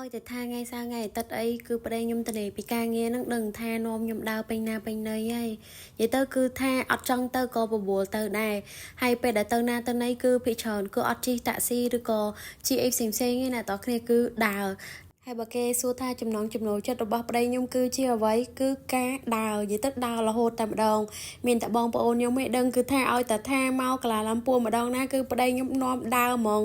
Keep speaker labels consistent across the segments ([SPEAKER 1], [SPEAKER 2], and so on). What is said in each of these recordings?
[SPEAKER 1] Ôiតែថាថ្ងៃសៅរ៍ថ្ងៃអាទិត្យអីគឺប្តីខ្ញុំទៅលេពីការងារនឹងដឹងថានាំខ្ញុំដើរពេញណាពេញណីហើយនិយាយទៅគឺថាអត់ចង់ទៅក៏បបួលទៅដែរហើយពេលដែលទៅណាទៅណីគឺភិកច្រើនគឺអត់ជិះតាក់ស៊ីឬក៏ជិះអីផ្សេងឯណាតោះគ្នាគឺដើរហើយបើគេសួរថាចំណងចំណូលចិត្តរបស់ប្តីខ្ញុំគឺជាអ្វីគឺការដើរនិយាយទៅដើររហូតតែម្ដងមានតែបងប្អូនខ្ញុំឯងដឹងគឺថាឲ្យតែថាមកកាឡាឡំពួរម្ដងណាគឺប្តីខ្ញុំនាំដើរហ្មង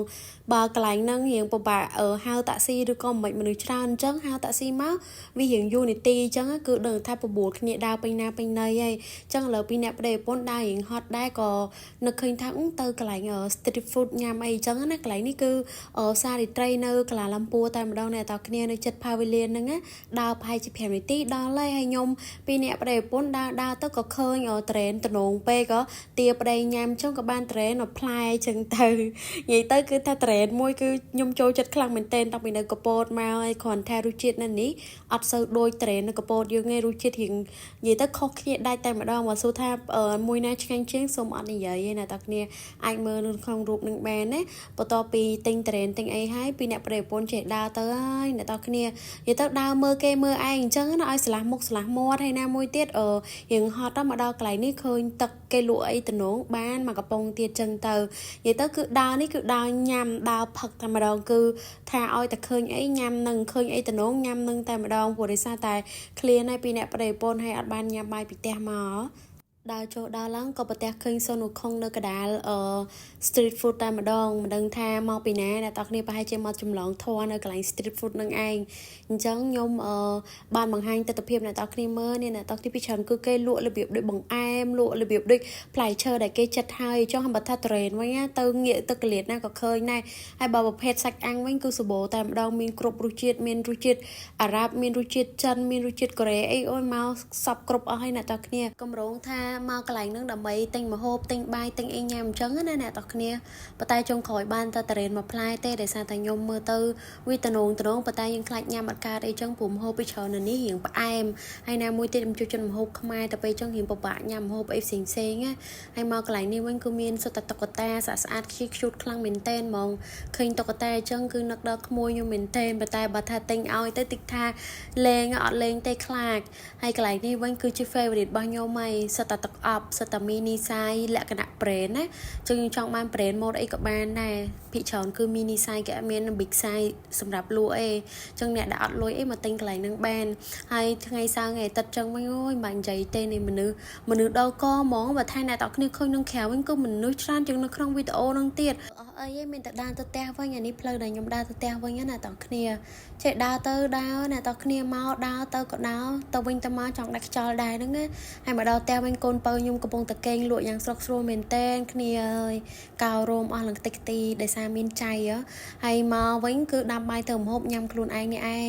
[SPEAKER 1] បើកន្លែងហ្នឹងរៀងពិបាកហៅតាក់ស៊ីឬក៏មិនមនុស្សច្រើនអញ្ចឹងហៅតាក់ស៊ីមកវារៀងយូរនាទីអញ្ចឹងគឺដឹងថាបបួលគ្នាដើរពេញណាពេញណីហើយអញ្ចឹងឥឡូវពីអ្នកប្តីប្រពន្ធដើររៀងហត់ដែរក៏នឹកឃើញថាទៅកន្លែង street food ញ៉ាំអីអញ្ចឹងណាកន្លែងនេះគឺសារីត្រីនៅកាឡាឡំពួរតែម្ដងអ្នកតើគ្នានៅចិត្ត Pavilion ហ្នឹងណាដើរប្រហែលជា5នាទីដល់ហើយខ្ញុំពីអ្នកប្តីប្រពន្ធដើរទៅក៏ឃើញត្រេនតំណងពេកក៏ទាប្តីញ៉ាំអញ្ចឹងក៏បានត្រេនផ្លែអញ្ចឹងទៅនិយាយទៅគឺថាត្រេនមួយគឺខ្ញុំចូលចិត្តខ្លាំងមែនទែនតាំងពីនៅកពតមកហើយគ្រាន់តែរសជាតិនៅនេះអត់សូវដូចត្រេននៅកពតយើងឯងរសជាតិរៀងនិយាយទៅខុសគ្នាដាច់តែម្ដងមកសួរថាមួយណាឆ្ងាញ់ជាងសូមអត់និយាយទេណាតាគ្នាអាចមើលនៅក្នុងរូបនឹងបានណាបន្ទាប់ពីទិញត្រេនទិញអីហើយពីអ្នកប្តីប្រពន្ធចេះដើរទៅហើយអ្នកតាគ្នានិយាយទៅដើរមើលគេមើលឯងអញ្ចឹងណាឲ្យឆ្លាស់មុខឆ្លាស់មាត់ហើយណាមួយទៀតរៀងហត់ដល់មកដល់កន្លែងនេះឃើញទឹកគេលក់អីតំណងបានមកកំប៉ុងទៀតចឹងទៅនិយាយទៅគឺដើរនេះគឺដើរញ៉ាំដើរផឹកតែម្ដងគឺថាឲ្យតែឃើញអីញ៉ាំនឹងឃើញអីតំណងញ៉ាំនឹងតែម្ដងព្រោះដោយសារតែឃ្លានហើយពីអ្នកប្តីប្រពន្ធហើយអត់បានញ៉ាំបាយពីផ្ទះមកដើរចូលដើរឡើងក៏ប្រទះឃើញសូនូខុងនៅកដាលstreet food តែម្ដងមិនដឹងថាមកពីណាអ្នកនរគ្នាប្រហែលជាមកចម្លងធွာនៅកន្លែង street food នឹងឯងអញ្ចឹងខ្ញុំបានបង្ហាញទស្សនវិជ្ជាអ្នកនរគ្នាមើលនេះអ្នកនរគ្នាពីច្រើនគឺគេលក់របៀបដូចបង្អែមលក់របៀបដូចផ្លែឈើដែលគេចិត្តហើយចង់បើថាត្រេនវិញទៅងាកទឹកកលៀតណាក៏ឃើញដែរហើយបើប្រភេទសាច់អាំងវិញគឺសម្បូរតែម្ដងមានគ្រប់រសជាតិមានរសជាតិអារ៉ាប់មានរសជាតិចិនមានរសជាតិកូរ៉េអីអូនមកសពគ្រប់អស់ហើយអ្នកនរគ្នាកម្រងថាមកកន្លែងហ្នឹងដើម្បីទិញម្ហូបទិញបាយទិញអីញ៉ាំអញ្ចឹងណាអ្នកនរគ្នាប៉ុន្តែចុងក្រោយបានតែតរេនមកផ្លែទេដោយសារតែខ្ញុំមើលទៅវាតំណងប៉ុន្តែយើងខ្លាចញ៉ាំអត់កើតអីចឹងព្រោះម្ហូបពីច្រើននៅនេះរៀងផ្អែមហើយណាមួយទៀតខ្ញុំជួយចិត្តម្ហូបខ្មែរតែពេលចឹងរៀងពិបាកញ៉ាំម្ហូបអីផ្សេងណាហើយមកកន្លែងនេះវិញគឺមានសុទ្ធតែតុក្កតាស្អាតខ្ជូតខ្លាំងមែនតែនហ្មងឃើញតុក្កតាអញ្ចឹងគឺនឹកដល់ក្មួយខ្ញុំមែនតែនប៉ុន្តែបើថាទិញឲ្យទៅតិចថាលេងអត់លេងទេខ្លាចហើយកន្លែងនេះវិញគឺជា favorite របស់ខ្ញុំហើយសុទ្ធតែទឹកអប់សុទ្ធតែ mini size លក្ខណៈ brand ណាចឹងខ្ញុំចង់បាន brand mode អីក៏បានដែរភាគច្រើនគឺ mini size គេអត់មាន big size សម្រាប់លក់អីចឹងអ្នកដែលអត់លុយអីមកទិញកន្លែងហ្នឹងបានហើយថ្ងៃសៅរ៍ថ្ងៃអាទិត្យចឹងវិញអូយមិនបាច់និយាយទេនៃមនុស្សដល់កហ្មងបើថាអ្នកទាំងគ្នាឃើញនឹងក្រៅវិញគឺមនុស្សច្រើនជាងនៅក្នុងវីដេអូហ្នឹងទៀតអស់អីមានតែដើរទៅផ្ទះវិញអានេះផ្លូវដែលខ្ញុំដើរទៅផ្ទះវិញណាអ្នកទាំងគ្នាចេះដើរទៅដើរអ្នកទាំងគ្នាមកដើរទៅក៏ដើរទៅវិញទៅមកចង់ដាក់ខ្យល់ដែរហ្នឹងណាហើយមកដល់ផ្ទះវិញកូនបើខ្ញុំកំពុងតែកេងលក់យ៉ាងស្រស់ស្រួលមែនតែនគ្នាអើយកោរោមអស់ឡើងតិចទីដោយសារមានចៃហើយមកវិញគឺដាំបាយទៅម្ហូបញ៉ាំខ្លួនឯងនេះឯង